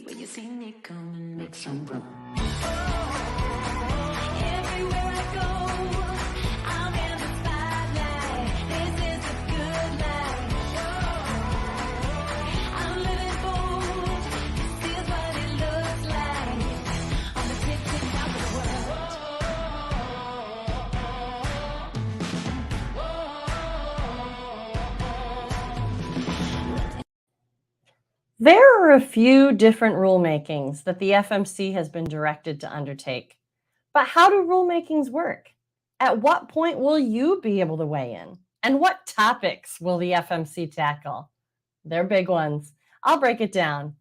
When you see me come and make some room. Everywhere I go, I'm in the spotlight. This is a good life. I'm living bold. This is what it looks like. On the tip top of the world. There are a few different rulemakings that the FMC has been directed to undertake. But how do rulemakings work? At what point will you be able to weigh in? And what topics will the FMC tackle? They're big ones. I'll break it down.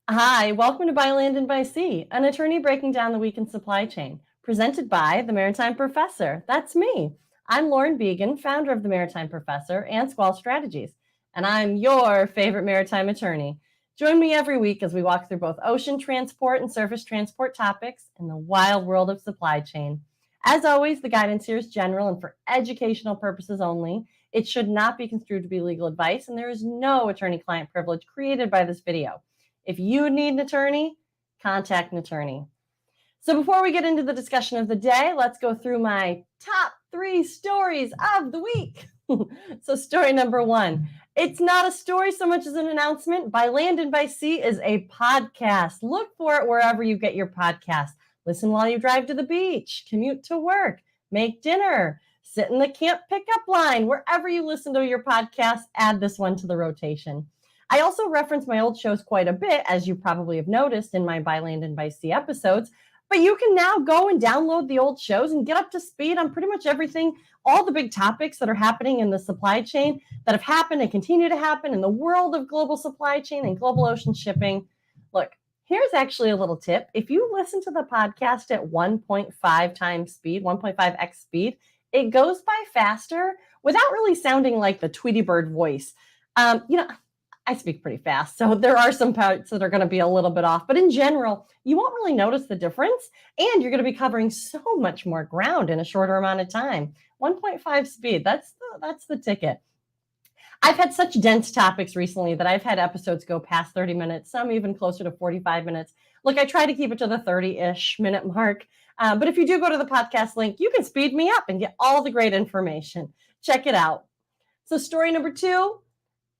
Hi, welcome to By Land and by Sea, an attorney breaking down the week in supply chain, presented by the Maritime Professor. That's me. I'm Lauren Beagen, founder of the Maritime Professor and Squall Strategies, and I'm your favorite maritime attorney. Join me every week as we walk through both ocean transport and surface transport topics in the wild world of supply chain. As always, the guidance here is general and for educational purposes only. It should not be construed to be legal advice, and there is no attorney-client privilege created by this video. If you need an attorney, contact an attorney. So before we get into the discussion of the day, let's go through my top 3 stories of the week. So story number 1. It's not a story so much as an announcement. By Land and by Sea is a podcast. Look for it wherever you get your podcast. Listen while you drive to the beach, commute to work, make dinner, sit in the camp pickup line. Wherever you listen to your podcast, add this one to the rotation. I also reference my old shows quite a bit, as you probably have noticed in my By Land and by Sea episodes. But you can now go and download the old shows and get up to speed on pretty much everything, all the big topics that are happening in the supply chain that have happened and continue to happen in the world of global supply chain and global ocean shipping. Look, here's actually a little tip. If you listen to the podcast at 1.5 times speed, 1.5x speed, it goes by faster without really sounding like the Tweety Bird voice. I speak pretty fast, so there are some parts that are going to be a little bit off. But in general, you won't really notice the difference, and you're going to be covering so much more ground in a shorter amount of time. 1.5 speed, that's the ticket. I've had such dense topics recently that I've had episodes go past 30 minutes, some even closer to 45 minutes. Look, I try to keep it to the 30-ish minute mark. But if you do go to the podcast link, you can speed me up and get all the great information. Check it out. So story number 2.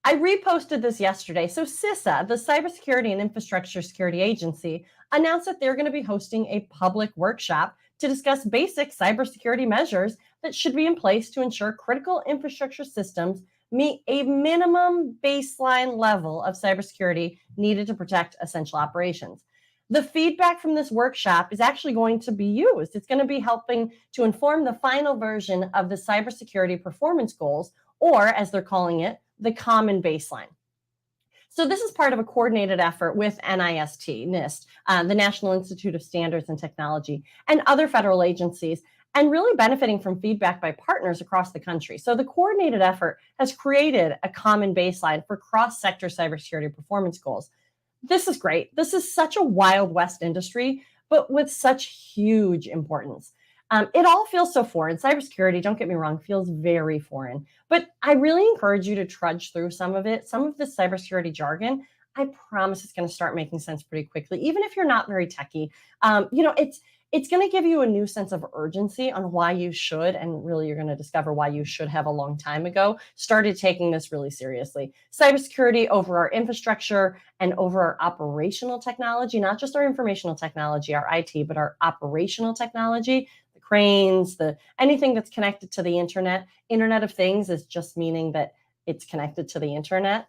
I reposted this yesterday. So CISA, the Cybersecurity and Infrastructure Security Agency, announced that they're going to be hosting a public workshop to discuss basic cybersecurity measures that should be in place to ensure critical infrastructure systems meet a minimum baseline level of cybersecurity needed to protect essential operations. The feedback from this workshop is actually going to be used. It's going to be helping to inform the final version of the Cybersecurity Performance Goals, or as they're calling it, the common baseline. So this is part of a coordinated effort with NIST, the National Institute of Standards and Technology, and other federal agencies, and really benefiting from feedback by partners across the country. So the coordinated effort has created a common baseline for cross-sector cybersecurity performance goals. This is great. This is such a Wild West industry, but with such huge importance. It all feels so foreign. Cybersecurity, don't get me wrong, feels very foreign. But I really encourage you to trudge through some of it. Some of this cybersecurity jargon, I promise it's going to start making sense pretty quickly, even if you're not very techie. It's going to give you a new sense of urgency on why you should, and really you're going to discover why you should have a long time ago started taking this really seriously. Cybersecurity over our infrastructure and over our operational technology, not just our informational technology, our IT, but our operational technology. Cranes, anything that's connected to the internet. Internet of Things is just meaning that it's connected to the internet.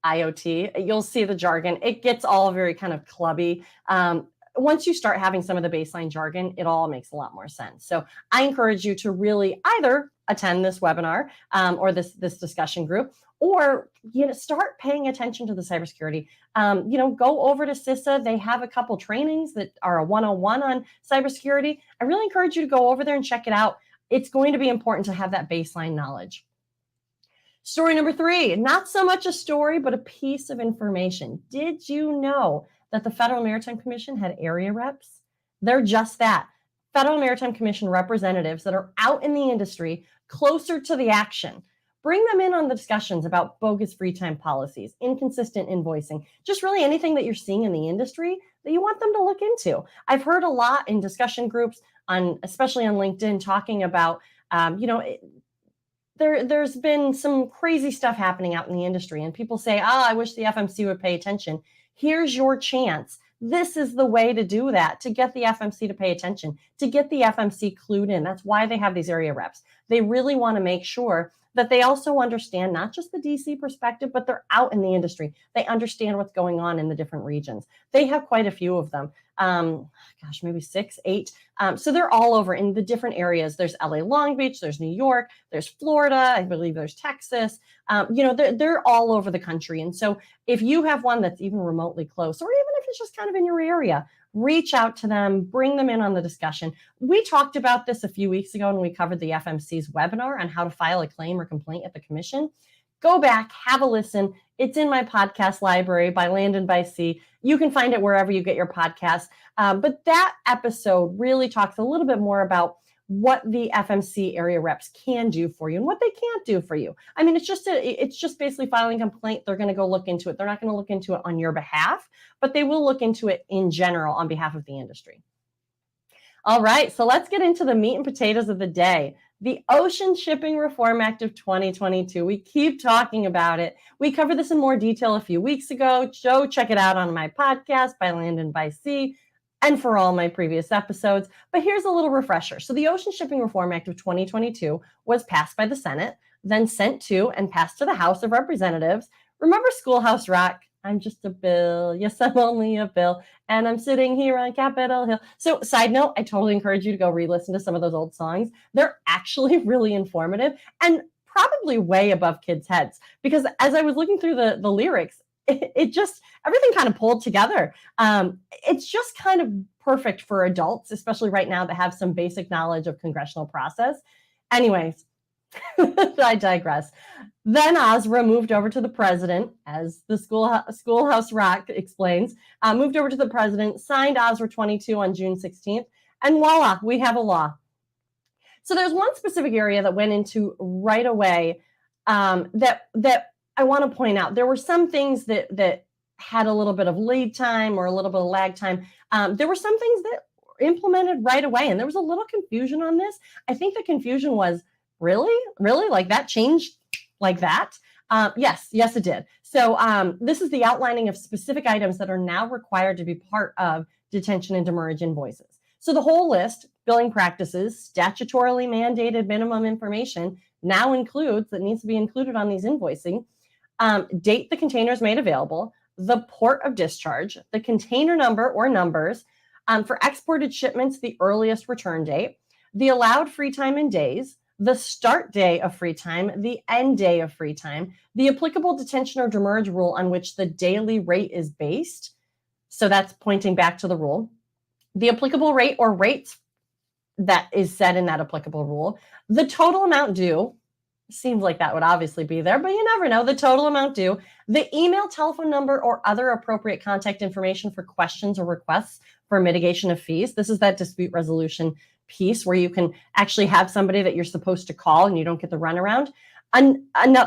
IoT, you'll see the jargon. It gets all very kind of clubby. Once you start having some of the baseline jargon, it all makes a lot more sense. So I encourage you to really either attend this webinar or this discussion group, or start paying attention to the cybersecurity. Go over to CISA. They have a couple trainings that are a 101 on cybersecurity. I really encourage you to go over there and check it out. It's going to be important to have that baseline knowledge. Story number 3, not so much a story, but a piece of information. Did you know that the Federal Maritime Commission had area reps? They're just that. Federal Maritime Commission representatives that are out in the industry closer to the action. Bring them in on the discussions about bogus free time policies, inconsistent invoicing, just really anything that you're seeing in the industry that you want them to look into. I've heard a lot in discussion groups, especially on LinkedIn, talking about, there's been some crazy stuff happening out in the industry, and people say, I wish the FMC would pay attention. Here's your chance. This is the way to do that, to get the FMC to pay attention, to get the FMC clued in. That's why they have these area reps. They really want to make sure that they also understand not just the DC perspective, but they're out in the industry. They understand what's going on in the different regions. They have quite a few of them. Maybe 6, 8. So they're all over in the different areas. There's LA Long Beach, there's New York, there's Florida, I believe there's Texas. They're all over the country. And so if you have one that's even remotely close, or even if it's just kind of in your area, reach out to them, bring them in on the discussion. We talked about this a few weeks ago when we covered the FMC's webinar on how to file a claim or complaint at the commission. Go back, have a listen. It's in my podcast library by Land and by Sea. You can find it wherever you get your podcasts. But that episode really talks a little bit more about what the FMC area reps can do for you and what they can't do for you. I mean, it's just basically filing a complaint. They're going to go look into it. They're not going to look into it on your behalf, but they will look into it in general on behalf of the industry. All right, so let's get into the meat and potatoes of the day. The Ocean Shipping Reform Act of 2022. We keep talking about it. We covered this in more detail a few weeks ago. Go check it out on my podcast, By Land and by Sea, and for all my previous episodes. But here's a little refresher. So the Ocean Shipping Reform Act of 2022 was passed by the Senate, then sent to and passed to the House of Representatives. Remember Schoolhouse Rock? I'm just a bill. Yes, I'm only a bill. And I'm sitting here on Capitol Hill. So side note, I totally encourage you to go re-listen to some of those old songs. They're actually really informative and probably way above kids' heads. Because as I was looking through the lyrics, it just, everything kind of pulled together. It's just kind of perfect for adults, especially right now that have some basic knowledge of congressional process. Anyways, I digress. Then OSRA moved over to the president, as the Schoolhouse Rock explains, moved over to the president, signed OSRA 22 on June 16th, and voila, we have a law. So there's one specific area that went into right away that I want to point out. There were some things that had a little bit of lead time or a little bit of lag time. There were some things that were implemented right away, and there was a little confusion on this. I think the confusion was, really? Like that changed like that? Yes, it did. So this is the outlining of specific items that are now required to be part of detention and demurrage invoices. So the whole list, billing practices, statutorily mandated minimum information now includes, that needs to be included on these invoicing, date the container is made available, the port of discharge, the container number or numbers, for exported shipments, the earliest return date, the allowed free time in days, the start day of free time, the end day of free time, the applicable detention or demurrage rule on which the daily rate is based. So that's pointing back to the rule. The applicable rate or rates that is set in that applicable rule. The total amount due. Seems like that would obviously be there, but you never know. The total amount due. The email, telephone number, or other appropriate contact information for questions or requests for mitigation of fees. This is that dispute resolution piece where you can actually have somebody that you're supposed to call and you don't get the runaround. And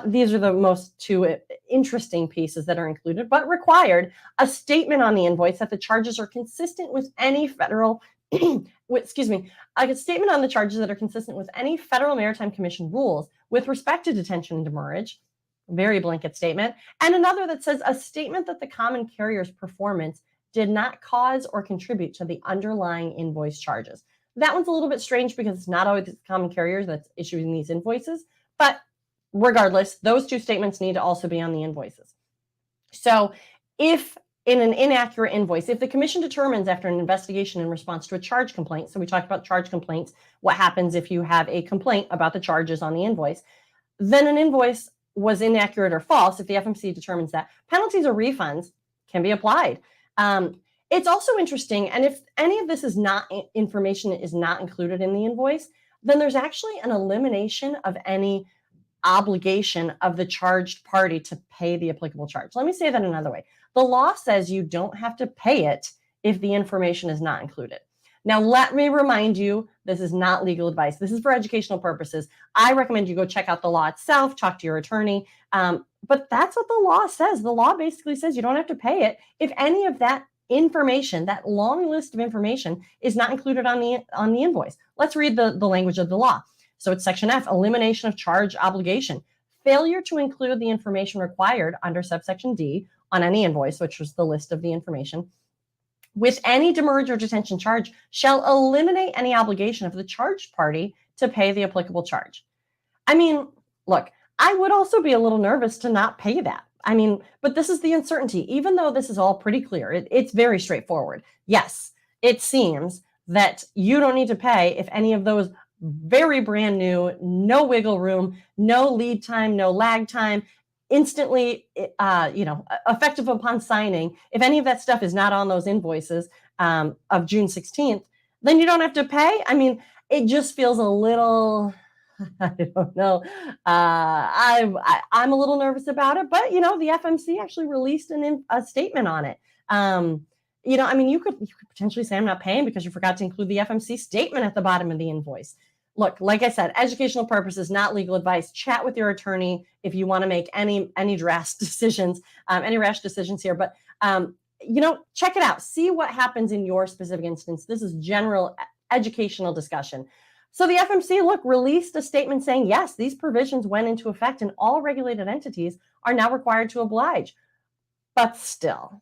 these are the most two interesting pieces that are included, but required. A statement on the invoice that the charges are consistent with any federal, a statement on the charges that are consistent with any Federal Maritime Commission rules with respect to detention and demurrage, very blanket statement. And another that says a statement that the common carrier's performance did not cause or contribute to the underlying invoice charges. That one's a little bit strange because it's not always the common carriers that's issuing these invoices, but regardless, those two statements need to also be on the invoices. So if in an inaccurate invoice, if the commission determines after an investigation in response to a charge complaint, so we talked about charge complaints, what happens if you have a complaint about the charges on the invoice, then an invoice was inaccurate or false. If the FMC determines that, penalties or refunds can be applied. It's also interesting, and if any of this is not information is not included in the invoice, then there's actually an elimination of any obligation of the charged party to pay the applicable charge. Let me say that another way. The law says you don't have to pay it if the information is not included. Now, let me remind you, this is not legal advice. This is for educational purposes. I recommend you go check out the law itself, talk to your attorney. But that's what the law says. The law basically says you don't have to pay it if any of that information, that long list of information, is not included on the invoice. Let's read the language of the law. So it's Section F, elimination of charge obligation. Failure to include the information required under subsection D on any invoice, which was the list of the information, with any demurrage or detention charge shall eliminate any obligation of the charged party to pay the applicable charge. I mean, look, I would also be a little nervous to not pay that. I mean, but this is the uncertainty. Even though this is all pretty clear, it's very straightforward. Yes, it seems that you don't need to pay if any of those very brand new, no wiggle room, no lead time, no lag time, instantly, effective upon signing, if any of that stuff is not on those invoices of June 16th, then you don't have to pay. I mean, it just feels a little, I don't know. I'm a little nervous about it, but, the FMC actually released a statement on it. You could potentially say I'm not paying because you forgot to include the FMC statement at the bottom of the invoice. Look, like I said, educational purposes, not legal advice. Chat with your attorney if you want to make any rash decisions here. But check it out. See what happens in your specific instance. This is general educational discussion. So the FMC, released a statement saying, yes, these provisions went into effect and all regulated entities are now required to oblige. But still,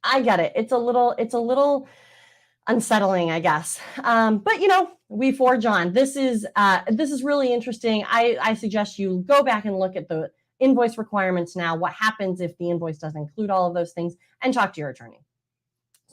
I get it. It's a little unsettling, I guess. But we forge on. This is really interesting. I suggest you go back and look at the invoice requirements now. What happens if the invoice doesn't include all of those things, and talk to your attorney.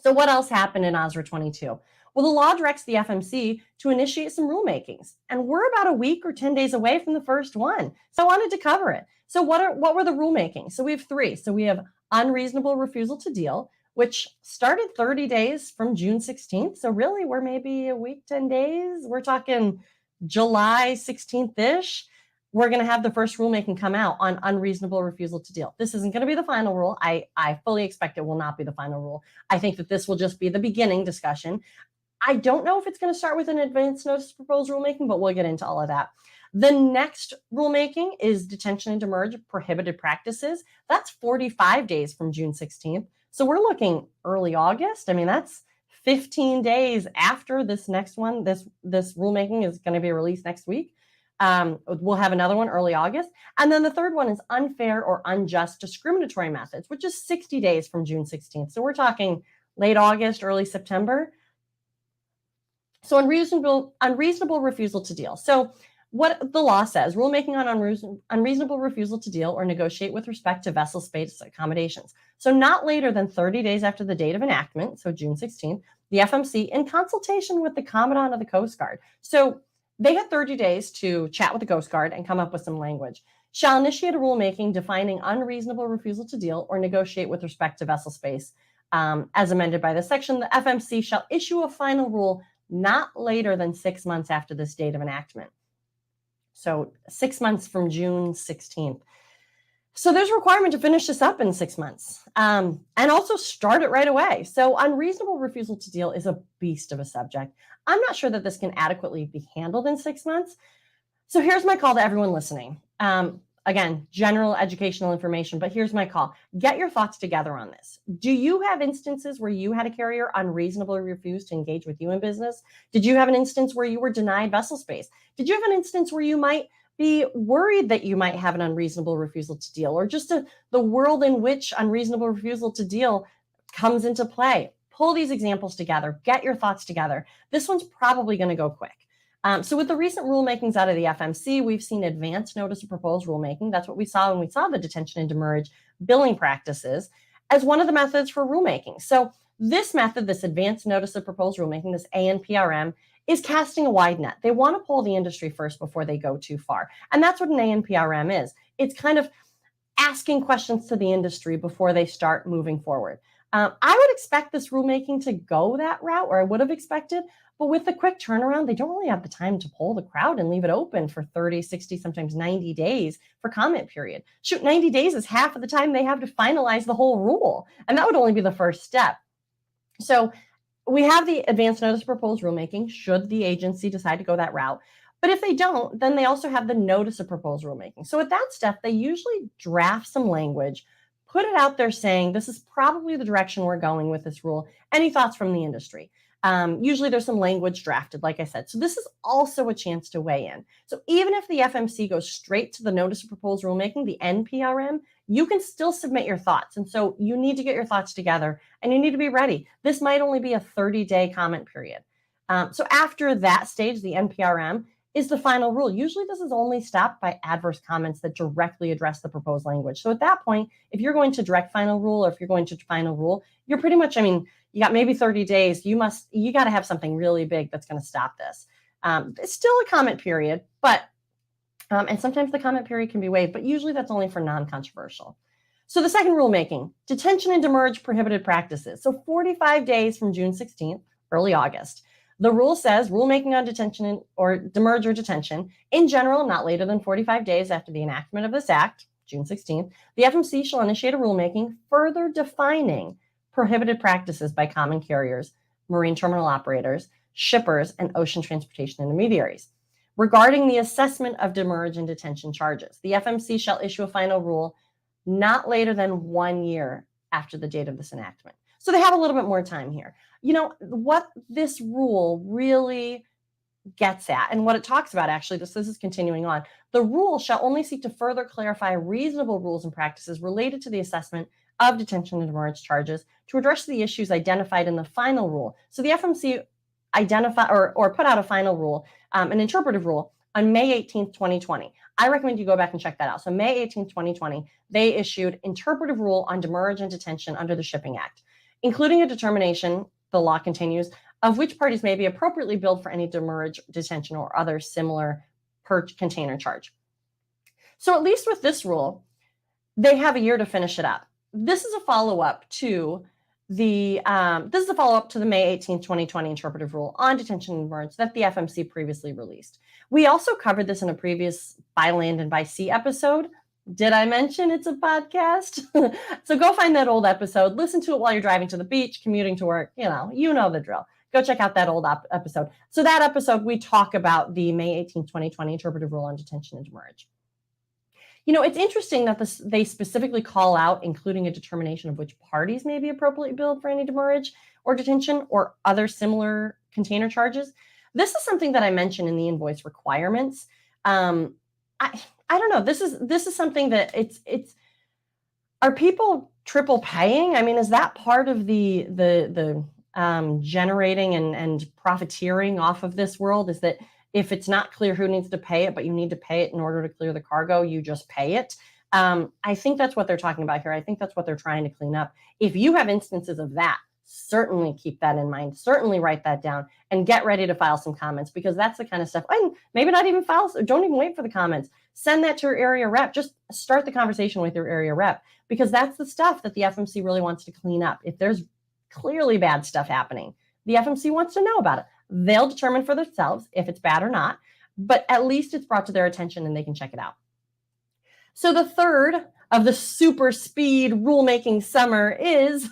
So what else happened in OSRA 22? Well, the law directs the FMC to initiate some rulemakings, and we're about a week or 10 days away from the first one. So I wanted to cover it. So what were the rulemakings? So we have three. So we have unreasonable refusal to deal, which started 30 days from June 16th. So really, we're maybe a week, 10 days. We're talking July 16th-ish. We're going to have the first rulemaking come out on unreasonable refusal to deal. This isn't going to be the final rule. I fully expect it will not be the final rule. I think that this will just be the beginning discussion. I don't know if it's going to start with an advance notice of proposed rulemaking, but we'll get into all of that. The next rulemaking is detention and demurrage of prohibited practices. That's 45 days from June 16th. So we're looking early August. I mean, that's 15 days after this next one. This rulemaking is going to be released next week. We'll have another one early August. And then the third one is unfair or unjust discriminatory methods, which is 60 days from June 16th. So we're talking late August, early September. So unreasonable refusal to deal. So what the law says, rulemaking on unreasonable refusal to deal or negotiate with respect to vessel space accommodations. So not later than 30 days after the date of enactment, so June 16th, the FMC, in consultation with the Commandant of the Coast Guard. So they had 30 days to chat with the Coast Guard and come up with some language. Shall initiate a rulemaking defining unreasonable refusal to deal or negotiate with respect to vessel space. As amended by this section, the FMC shall issue a final rule not later than 6 months after this date of enactment. So 6 months from June 16th. So there's a requirement to finish this up in 6 months and also start it right away. So unreasonable refusal to deal is a beast of a subject. I'm not sure that this can adequately be handled in 6 months. So here's my call to everyone listening. Again, general educational information, but here's my call. Get your thoughts together on this. Do you have instances where you had a carrier unreasonably refuse to engage with you in business? Did you have an instance where you were denied vessel space? Did you have an instance where you might be worried that you might have an unreasonable refusal to deal, or just the world in which unreasonable refusal to deal comes into play? Pull these examples together. Get your thoughts together. This one's probably going to go quick. So with the recent rulemakings out of the FMC, we've seen advance notice of proposed rulemaking. That's what we saw when we saw the detention and demurrage billing practices as one of the methods for rulemaking. So this method, this advance notice of proposed rulemaking, this ANPRM, is casting a wide net. They want to pull the industry first before they go too far. And that's what an ANPRM is. It's kind of asking questions to the industry before they start moving forward. I would expect this rulemaking to go that route, or I would have expected, but with the quick turnaround, they don't really have the time to poll the crowd and leave it open for 30, 60, sometimes 90 days for comment period. Shoot, 90 days is half of the time they have to finalize the whole rule, and that would only be the first step. So we have the advance notice of proposed rulemaking should the agency decide to go that route. But if they don't, then they also have the notice of proposed rulemaking. So at that step, they usually draft some language, put it out there saying, this is probably the direction we're going with this rule. Any thoughts from the industry? Usually there's some language drafted, like I said. So this is also a chance to weigh in. So even if the FMC goes straight to the notice of proposed rulemaking, the NPRM, you can still submit your thoughts. And so you need to get your thoughts together and you need to be ready. This might only be a 30-day comment period. So after that stage, the NPRM is the final rule. Usually this is only stopped by adverse comments that directly address the proposed language. So at that point, if you're going to direct final rule or if you're going to final rule, you're pretty much, you got maybe 30 days. You got to have something really big that's going to stop this. It's still a comment period, but and sometimes the comment period can be waived, but usually that's only for non-controversial. So the second rulemaking, detention and demurrage prohibited practices. So 45 days from June 16th, early August. The rule says rulemaking on detention or demurrage or detention, in general, not later than 45 days after the enactment of this act, June 16th, the FMC shall initiate a rulemaking further defining prohibited practices by common carriers, marine terminal operators, shippers, and ocean transportation intermediaries. Regarding the assessment of demurrage and detention charges, the FMC shall issue a final rule not later than 1 year after the date of this enactment. So they have a little bit more time here. What this rule really gets at, and what it talks about, actually, this is continuing on. The rule shall only seek to further clarify reasonable rules and practices related to the assessment of detention and demurrage charges to address the issues identified in the final rule. So the FMC identify or put out a final rule, an interpretive rule on May 18th, 2020. I recommend you go back and check that out. So May 18th, 2020, they issued interpretive rule on demurrage and detention under the Shipping Act, including a determination, the law continues, of which parties may be appropriately billed for any demurrage, detention, or other similar per container charge. So at least with this rule, they have a year to finish it up. This is a follow-up to the May 18th, 2020 interpretive rule on detention and demurrage that the FMC previously released. We also covered this in a previous By Land and By Sea episode. Did I mention it's a podcast? So go find that old episode, listen to it while you're driving to the beach, commuting to work, you know the drill. Go check out that old episode. So that episode, we talk about the May 18th, 2020 interpretive rule on detention and demurrage. It's interesting that they specifically call out including a determination of which parties may be appropriately billed for any demurrage or detention or other similar container charges. This is something that I mentioned in the invoice requirements. I don't know. This is something that it's are people triple paying? Is that part of the generating and profiteering off of this world? Is that if it's not clear who needs to pay it, but you need to pay it in order to clear the cargo, you just pay it? I think that's what they're talking about here. I think that's what they're trying to clean up. If you have instances of that, certainly keep that in mind. Certainly write that down and get ready to file some comments, because that's the kind of stuff. And maybe not even file. Don't even wait for the comments. Send that to your area rep. Just start the conversation with your area rep, because that's the stuff that the FMC really wants to clean up. If there's clearly bad stuff happening, the FMC wants to know about it. They'll determine for themselves if it's bad or not, but at least it's brought to their attention and they can check it out. So the third of the super speed rulemaking summer is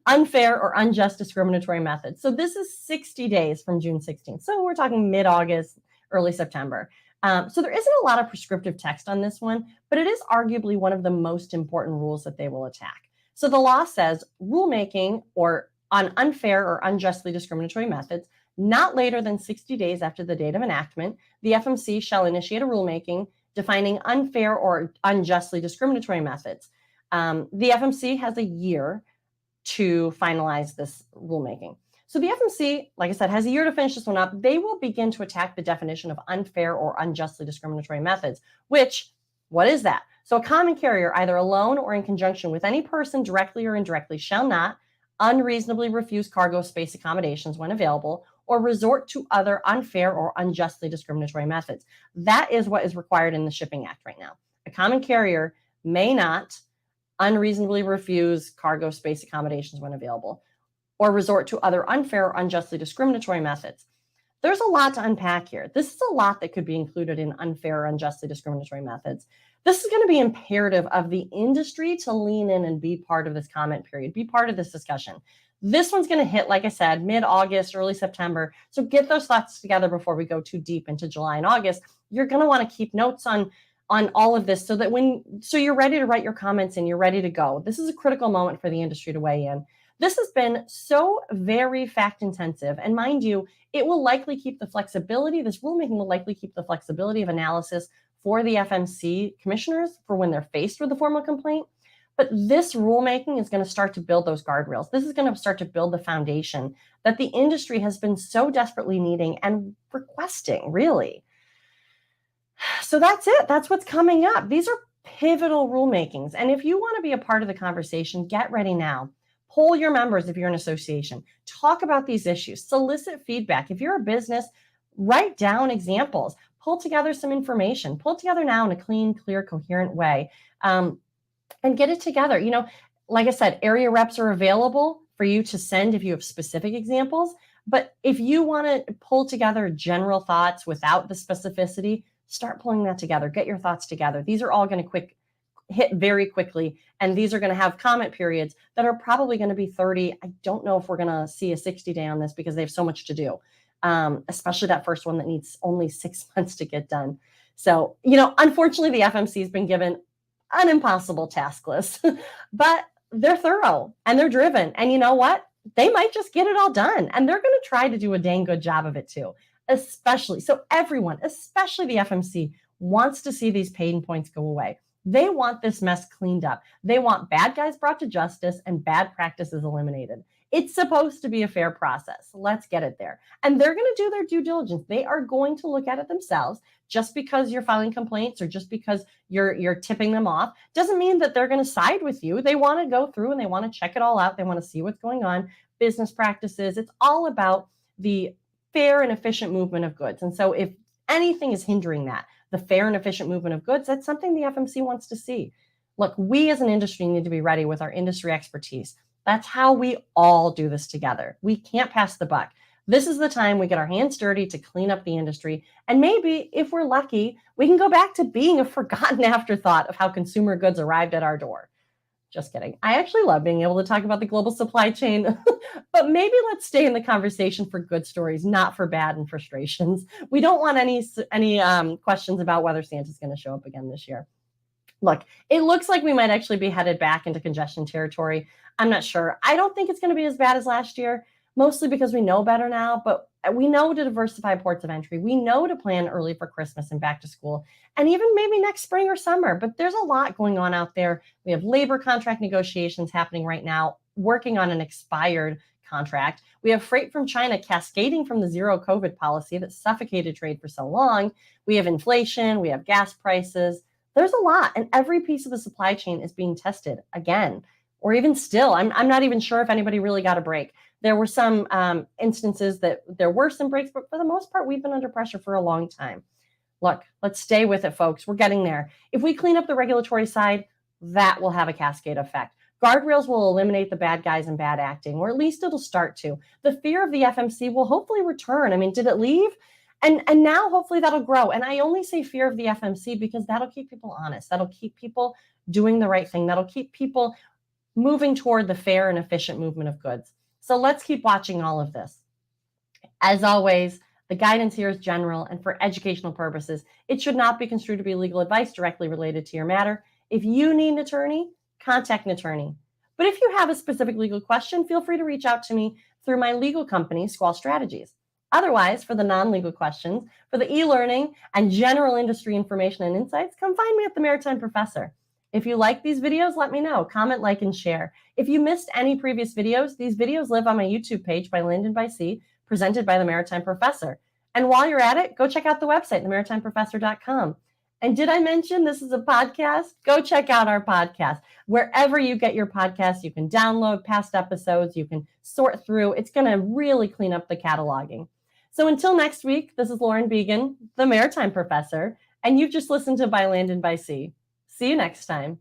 unfair or unjust discriminatory methods. So this is 60 days from June 16th. So we're talking mid-August, early September. So there isn't a lot of prescriptive text on this one, but it is arguably one of the most important rules that they will attack. So the law says rulemaking or on unfair or unjustly discriminatory methods, not later than 60 days after the date of enactment, the FMC shall initiate a rulemaking defining unfair or unjustly discriminatory methods. The FMC has a year to finalize this rulemaking. So the FMC, like I said, has a year to finish this one up. They will begin to attack the definition of unfair or unjustly discriminatory methods, which, what is that? So a common carrier, either alone or in conjunction with any person directly or indirectly, shall not unreasonably refuse cargo space accommodations when available or resort to other unfair or unjustly discriminatory methods. That is what is required in the Shipping Act right now. A common carrier may not unreasonably refuse cargo space accommodations when available or resort to other unfair or unjustly discriminatory methods. There's a lot to unpack here. This is a lot that could be included in unfair or unjustly discriminatory methods. This is going to be imperative of the industry to lean in and be part of this comment period, be part of this discussion. This one's going to hit, like I said, mid-August, early September. So get those thoughts together before we go too deep into July and August. You're going to want to keep notes on all of this so that so you're ready to write your comments and you're ready to go. This is a critical moment for the industry to weigh in. This has been so very fact intensive. And mind you, it will likely keep the flexibility. This rulemaking will likely keep the flexibility of analysis for the FMC commissioners for when they're faced with a formal complaint. But this rulemaking is going to start to build those guardrails. This is going to start to build the foundation that the industry has been so desperately needing and requesting, really. So that's it. That's what's coming up. These are pivotal rulemakings. And if you want to be a part of the conversation, get ready now. Poll your members if you're an association. Talk about these issues. Solicit feedback. If you're a business, write down examples. Pull together some information. Pull together now in a clean, clear, coherent way. And get it together. You know, like I said, area reps are available for you to send if you have specific examples. But if you want to pull together general thoughts without the specificity, start pulling that together. Get your thoughts together. These are all going to hit very quickly. And these are going to have comment periods that are probably going to be 30. I don't know if we're going to see a 60-day on this because they have so much to do, especially that first one that needs only 6 months to get done. So, you know, unfortunately, the FMC has been given an impossible task list, but they're thorough and they're driven. And you know what? They might just get it all done. And they're going to try to do a dang good job of it too, so everyone, especially the FMC, wants to see these pain points go away. They want this mess cleaned up. They want bad guys brought to justice and bad practices eliminated. It's supposed to be a fair process. Let's get it there. And they're going to do their due diligence. They are going to look at it themselves. Just because you're filing complaints or just because you're tipping them off doesn't mean that they're going to side with you. They want to go through and they want to check it all out. They want to see what's going on, business practices. It's all about the fair and efficient movement of goods. And so if anything is hindering that, the fair and efficient movement of goods, that's something the FMC wants to see. Look, we as an industry need to be ready with our industry expertise. That's how we all do this together. We can't pass the buck. This is the time we get our hands dirty to clean up the industry. And maybe, if we're lucky, we can go back to being a forgotten afterthought of how consumer goods arrived at our door. Just kidding. I actually love being able to talk about the global supply chain, but maybe let's stay in the conversation for good stories, not for bad and frustrations. We don't want any questions about whether Santa's going to show up again this year. Look, it looks like we might actually be headed back into congestion territory. I'm not sure. I don't think it's going to be as bad as last year, mostly because we know better now, but we know to diversify ports of entry. We know to plan early for Christmas and back to school, and even maybe next spring or summer. But there's a lot going on out there. We have labor contract negotiations happening right now, working on an expired contract. We have freight from China cascading from the zero COVID policy that suffocated trade for so long. We have inflation. We have gas prices. There's a lot, and every piece of the supply chain is being tested again, or even still. I'm not even sure if anybody really got a break. There were some instances that there were some breaks, but for the most part, we've been under pressure for a long time. Look, let's stay with it, folks. We're getting there. If we clean up the regulatory side, that will have a cascade effect. Guardrails will eliminate the bad guys and bad acting, or at least it'll start to. The fear of the FMC will hopefully return. I mean, did it leave? And now hopefully that'll grow. And I only say fear of the FMC because that'll keep people honest. That'll keep people doing the right thing. That'll keep people moving toward the fair and efficient movement of goods. So let's keep watching all of this. As always, the guidance here is general and for educational purposes. It should not be construed to be legal advice directly related to your matter. If you need an attorney, contact an attorney. But if you have a specific legal question, feel free to reach out to me through my legal company, Squall Strategies. Otherwise, for the non-legal questions, for the e-learning and general industry information and insights, come find me at the Maritime Professor. If you like these videos, let me know. Comment, like, and share. If you missed any previous videos, these videos live on my YouTube page by Land and by Sea, presented by the Maritime Professor. And while you're at it, go check out the website, themaritimeprofessor.com. And did I mention this is a podcast? Go check out our podcast. Wherever you get your podcasts, you can download past episodes, you can sort through. It's going to really clean up the cataloging. So until next week, this is Lauren Beagen, the Maritime Professor, and you've just listened to By Land and by Sea. See you next time.